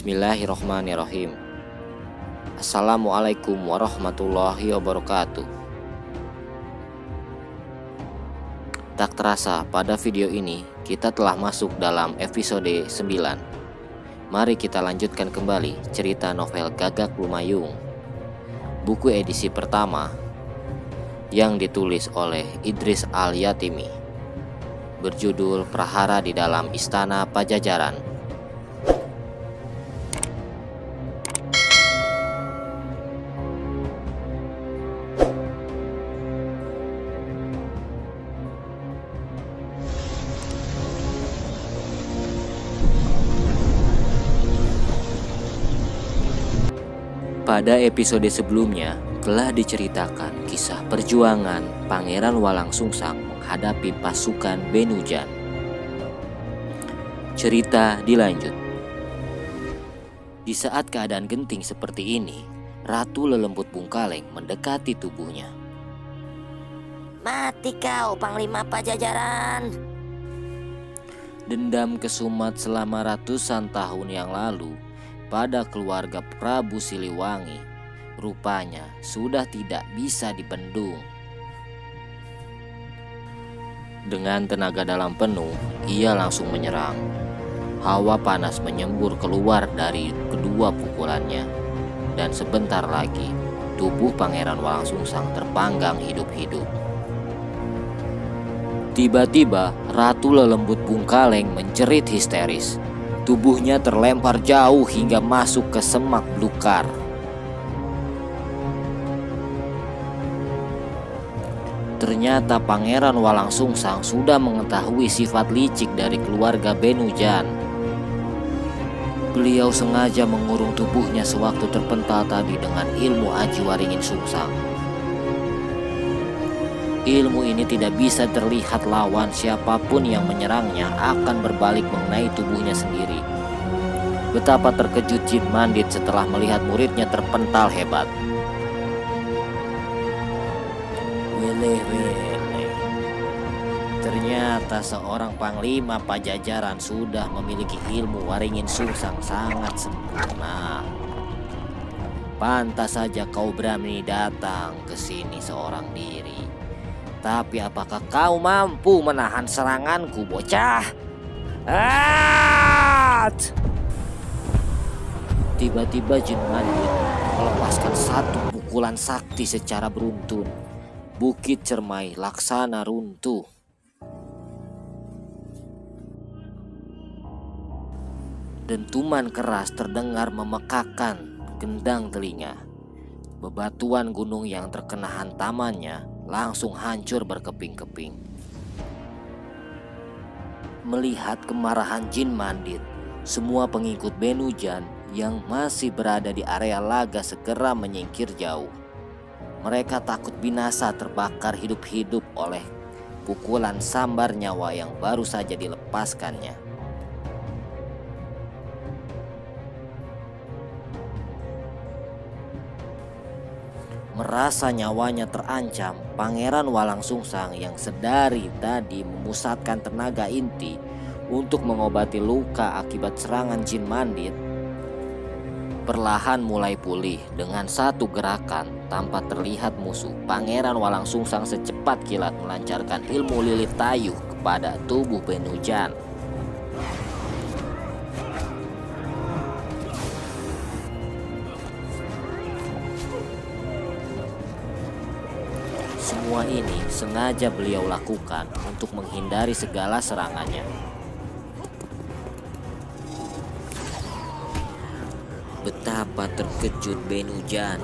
Bismillahirrohmanirrohim. Assalamualaikum warahmatullahi wabarakatuh. Tak terasa pada video ini kita telah masuk dalam episode 9. Mari kita lanjutkan kembali cerita novel Gagak Lumayung, buku edisi pertama yang ditulis oleh Idris Al-Yatimi, berjudul Prahara di Dalam Istana Pajajaran. Pada episode sebelumnya telah diceritakan kisah perjuangan Pangeran Walang Sungsang menghadapi pasukan Benujan. Cerita dilanjut. Di saat keadaan genting seperti ini, Ratu Lelembut Bungkaleng mendekati tubuhnya. Mati kau, Panglima Pajajaran! Dendam kesumat selama ratusan tahun yang lalu pada keluarga Prabu Siliwangi rupanya sudah tidak bisa dibendung. Dengan tenaga dalam penuh, ia langsung menyerang. Hawa panas menyembur keluar dari kedua pukulannya, dan sebentar lagi tubuh Pangeran Walang Sungsang terpanggang hidup-hidup. Tiba-tiba Ratu Lelembut Bungkaleng menjerit histeris. Tubuhnya terlempar jauh hingga masuk ke semak belukar. Ternyata Pangeran Walang Sungsang sudah mengetahui sifat licik dari keluarga Benujan. Beliau sengaja mengurung tubuhnya sewaktu terpental tadi dengan ilmu Aji Waringin Sungsang. Ilmu ini tidak bisa terlihat lawan siapapun yang menyerangnya akan berbalik mengenai tubuhnya sendiri. Betapa terkejut Jin Mandit setelah melihat muridnya terpental hebat. Wele. Ternyata seorang panglima pajajaran sudah memiliki ilmu Waringin Sungsang sangat sempurna. Pantas saja kau berani datang ke sini seorang diri. Tapi apakah kau mampu menahan seranganku, bocah? Tiba-tiba Jin Mandit melepaskan satu pukulan sakti secara beruntun. Bukit Cermai laksana runtuh. Dentuman keras terdengar memekakan gendang telinga. Bebatuan gunung yang terkena hantamannya langsung hancur berkeping-keping. Melihat kemarahan Jin Mandit, semua pengikut Benujan yang masih berada di area laga segera menyingkir jauh. Mereka takut binasa terbakar hidup-hidup oleh pukulan sambar nyawa yang baru saja dilepaskannya. Merasa nyawanya terancam, Pangeran Walang Sungsang yang sedari tadi memusatkan tenaga inti untuk mengobati luka akibat serangan Jin Mandit perlahan mulai pulih. Dengan satu gerakan tanpa terlihat musuh, Pangeran Walang Sungsang secepat kilat melancarkan ilmu lilit tayuh kepada tubuh Benujan. Semua ini sengaja beliau lakukan untuk menghindari segala serangannya. Betapa terkejut Benujan.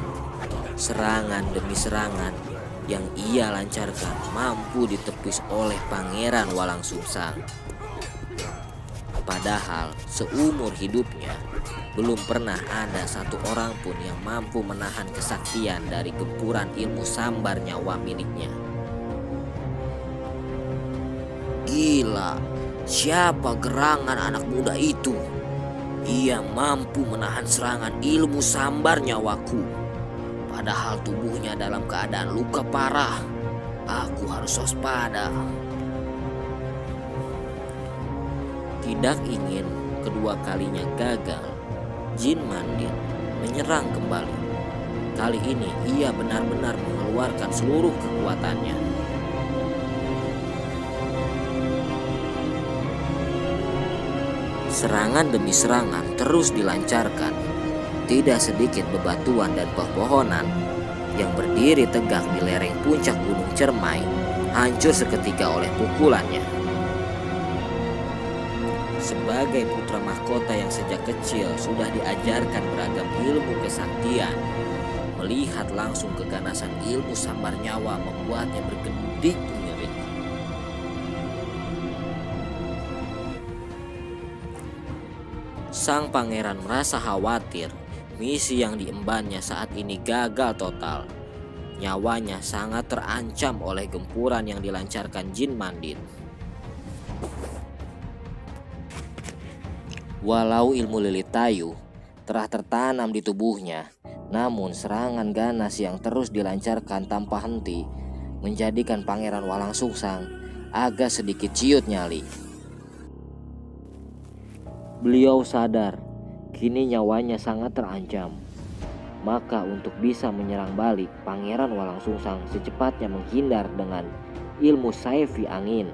Serangan demi serangan yang ia lancarkan mampu ditepis oleh Pangeran Walang Sungsang. Padahal seumur hidupnya belum pernah ada satu orang pun yang mampu menahan kesaktian dari gempuran ilmu sambar nyawa miliknya. Gila, siapa gerangan anak muda itu? Ia mampu menahan serangan ilmu sambar nyawaku. Padahal tubuhnya dalam keadaan luka parah. Aku harus waspada. Tidak ingin kedua kalinya gagal, Jin Mandit menyerang kembali. Kali ini ia benar-benar mengeluarkan seluruh kekuatannya. Serangan demi serangan terus dilancarkan. Tidak sedikit bebatuan dan pepohonan yang berdiri tegak di lereng puncak Gunung Cermai hancur seketika oleh pukulannya. Sebagai putra mahkota yang sejak kecil sudah diajarkan beragam ilmu kesaktian, melihat langsung keganasan ilmu sambar nyawa membuatnya berkedip ngeri. Sang pangeran merasa khawatir misi yang diembannya saat ini gagal total. Nyawanya sangat terancam oleh gempuran yang dilancarkan Jin Mandit. Walau ilmu lilit tayu telah tertanam di tubuhnya, namun serangan ganas yang terus dilancarkan tanpa henti menjadikan Pangeran Walang Sungsang agak sedikit ciut nyali. Beliau sadar kini nyawanya sangat terancam. Maka untuk bisa menyerang balik, Pangeran Walang Sungsang secepatnya menghindar dengan ilmu Saifi Angin.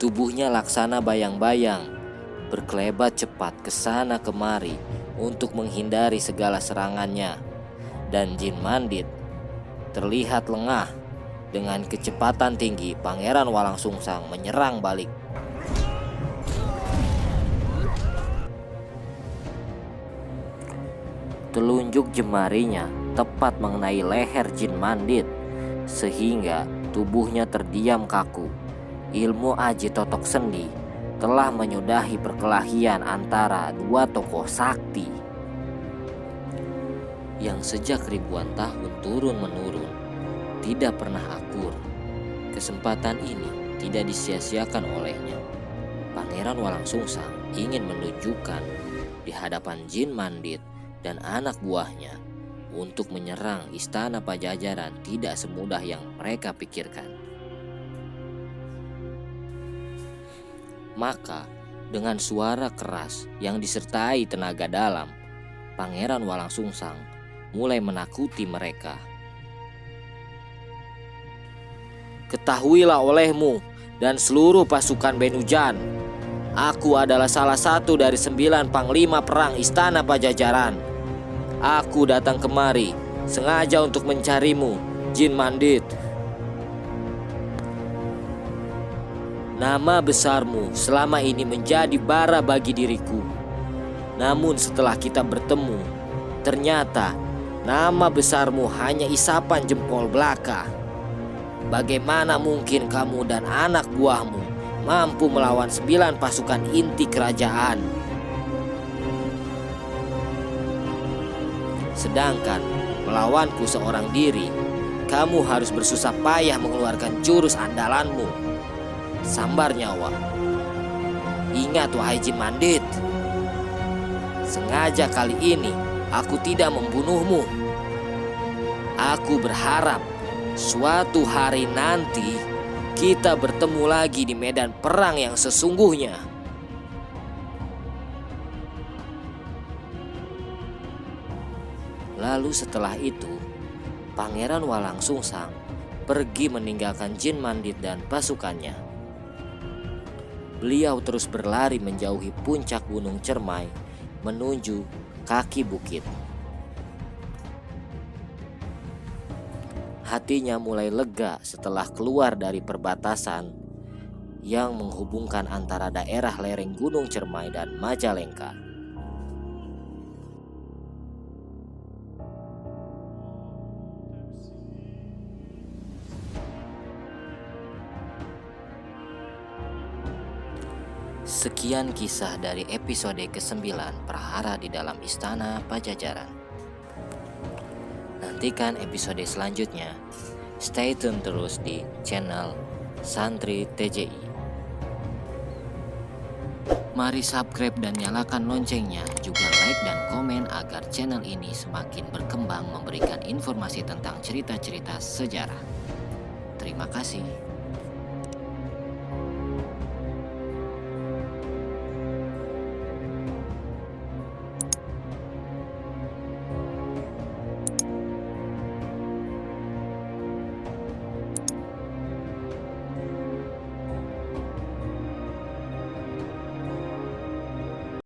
Tubuhnya laksana bayang-bayang, berkelebat cepat ke sana kemari untuk menghindari segala serangannya. Dan Jin Mandit terlihat lengah. Dengan kecepatan tinggi, Pangeran Walang Sungsang menyerang balik. Telunjuk jemarinya tepat mengenai leher Jin Mandit, sehingga tubuhnya terdiam kaku. Ilmu Aji Totok Sendi telah menyudahi perkelahian antara dua tokoh sakti yang sejak ribuan tahun turun-menurun tidak pernah akur. Kesempatan ini tidak disia-siakan olehnya. Pangeran Walang Sungsang ingin menunjukkan di hadapan Jin Mandit dan anak buahnya untuk menyerang istana Pajajaran tidak semudah yang mereka pikirkan. Maka dengan suara keras yang disertai tenaga dalam, Pangeran Walang Sungsang mulai menakuti mereka. Ketahuilah olehmu dan seluruh pasukan Benujan, aku adalah salah satu dari 9 panglima perang istana Pajajaran. Aku datang kemari sengaja untuk mencarimu, Jin Mandit. Nama besarmu selama ini menjadi bara bagi diriku. Namun setelah kita bertemu, ternyata nama besarmu hanya isapan jempol belaka. Bagaimana mungkin kamu dan anak buahmu mampu melawan 9 pasukan inti kerajaan? Sedangkan melawanku seorang diri, kamu harus bersusah payah mengeluarkan jurus andalanmu, sambar nyawa. Ingat wahai Jin Mandit, sengaja kali ini aku tidak membunuhmu. Aku berharap suatu hari nanti kita bertemu lagi di medan perang yang sesungguhnya. Lalu setelah itu, Pangeran Walang Sungsang pergi meninggalkan Jin Mandit dan pasukannya. Beliau terus berlari menjauhi puncak Gunung Cermai menuju kaki bukit. Hatinya mulai lega setelah keluar dari perbatasan yang menghubungkan antara daerah lereng Gunung Cermai dan Majalengka. Sekian kisah dari episode ke-9 Prahara di dalam Istana Pajajaran. Nantikan episode selanjutnya. Stay tune terus di channel Santri TJI. Mari subscribe dan nyalakan loncengnya, juga like dan komen agar channel ini semakin berkembang memberikan informasi tentang cerita-cerita sejarah. Terima kasih.